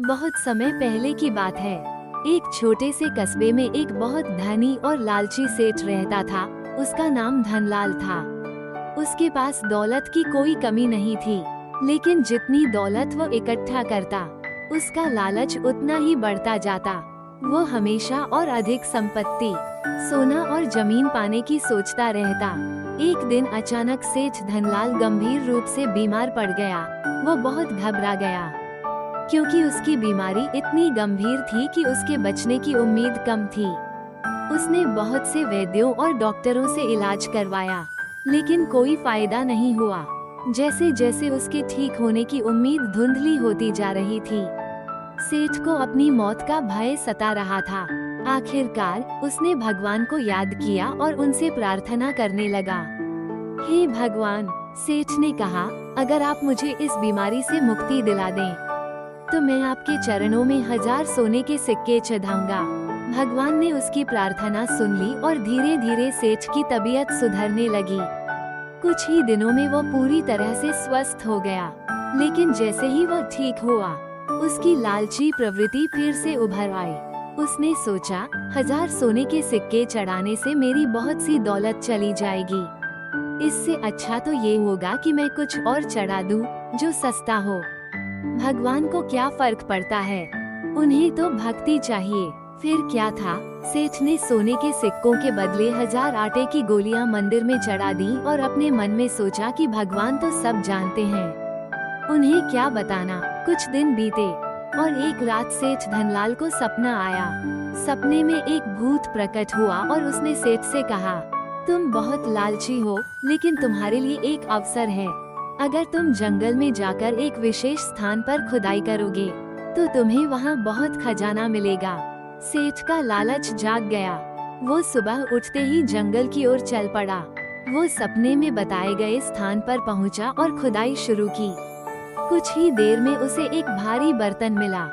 बहुत समय पहले की बात है। एक छोटे से कस्बे में एक बहुत धनी और लालची सेठ रहता था। उसका नाम धनलाल था। उसके पास दौलत की कोई कमी नहीं थी, लेकिन जितनी दौलत वो इकट्ठा करता, उसका लालच उतना ही बढ़ता जाता। वो हमेशा और अधिक संपत्ति, सोना और जमीन पाने की सोचता रहता। एक दिन अचानक सेठ धनलाल गंभीर रूप से बीमार पड़ गया। वो बहुत घबरा गया, क्योंकि उसकी बीमारी इतनी गंभीर थी कि उसके बचने की उम्मीद कम थी। उसने बहुत से वैद्यों और डॉक्टरों से इलाज करवाया, लेकिन कोई फायदा नहीं हुआ। जैसे जैसे उसके ठीक होने की उम्मीद धुंधली होती जा रही थी, सेठ को अपनी मौत का भय सता रहा था। आखिरकार उसने भगवान को याद किया और उनसे प्रार्थना करने लगा। हे भगवान, सेठ ने कहा, अगर आप मुझे इस बीमारी से मुक्ति दिला दें, तो मैं आपके चरणों में 1000 सोने के सिक्के चढ़ाऊंगा। भगवान ने उसकी प्रार्थना सुन ली और धीरे धीरे सेठ की तबीयत सुधरने लगी। कुछ ही दिनों में वो पूरी तरह से स्वस्थ हो गया। लेकिन जैसे ही वो ठीक हुआ, उसकी लालची प्रवृत्ति फिर से उभर आई। उसने सोचा, 1000 सोने के सिक्के चढ़ाने से मेरी बहुत सी दौलत चली जाएगी। इससे अच्छा तो ये होगा कि मैं कुछ और चढ़ा दूं, जो सस्ता हो। भगवान को क्या फर्क पड़ता है, उन्हें तो भक्ति चाहिए। फिर क्या था, सेठ ने सोने के सिक्कों के बदले 1000 आटे की गोलियां मंदिर में चढ़ा दी और अपने मन में सोचा कि भगवान तो सब जानते हैं, उन्हें क्या बताना। कुछ दिन बीते और एक रात सेठ धनलाल को सपना आया। सपने में एक भूत प्रकट हुआ और उसने सेठ से कहा, तुम बहुत लालची हो, लेकिन तुम्हारे लिए एक अवसर है। अगर तुम जंगल में जाकर एक विशेष स्थान पर खुदाई करोगे, तो तुम्हें वहाँ बहुत खजाना मिलेगा। सेठ का लालच जाग गया। वो सुबह उठते ही जंगल की ओर चल पड़ा। वो सपने में बताए गए स्थान पर पहुँचा और खुदाई शुरू की। कुछ ही देर में उसे एक भारी बर्तन मिला।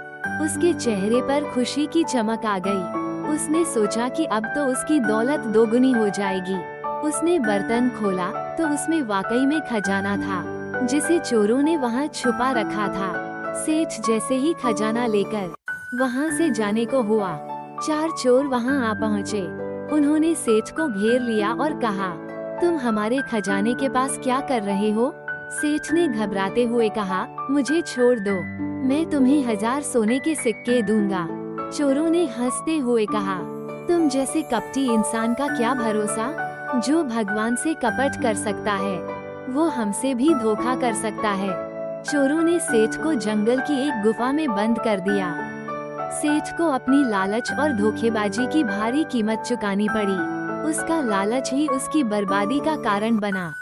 उसके चेहरे पर खुशी की चमक आ गई। उसने सोचा कि अब तो उसकी दौलत दोगुनी हो जाएगी। उसने बर्तन खोला तो उसमें वाकई में खजाना था, जिसे चोरों ने वहाँ छुपा रखा था। सेठ जैसे ही खजाना लेकर वहाँ से जाने को हुआ, 4 चोर वहाँ आ पहुँचे। उन्होंने सेठ को घेर लिया और कहा, तुम हमारे खजाने के पास क्या कर रहे हो? सेठ ने घबराते हुए कहा, मुझे छोड़ दो, मैं तुम्हें 1000 सोने के सिक्के दूंगा। चोरों ने हंसते हुए कहा, तुम जैसे कपटी इंसान का क्या भरोसा? जो भगवान से कपट कर सकता है, वो हमसे भी धोखा कर सकता है। चोरों ने सेठ को जंगल की एक गुफा में बंद कर दिया। सेठ को अपनी लालच और धोखेबाजी की भारी कीमत चुकानी पड़ी। उसका लालच ही उसकी बर्बादी का कारण बना।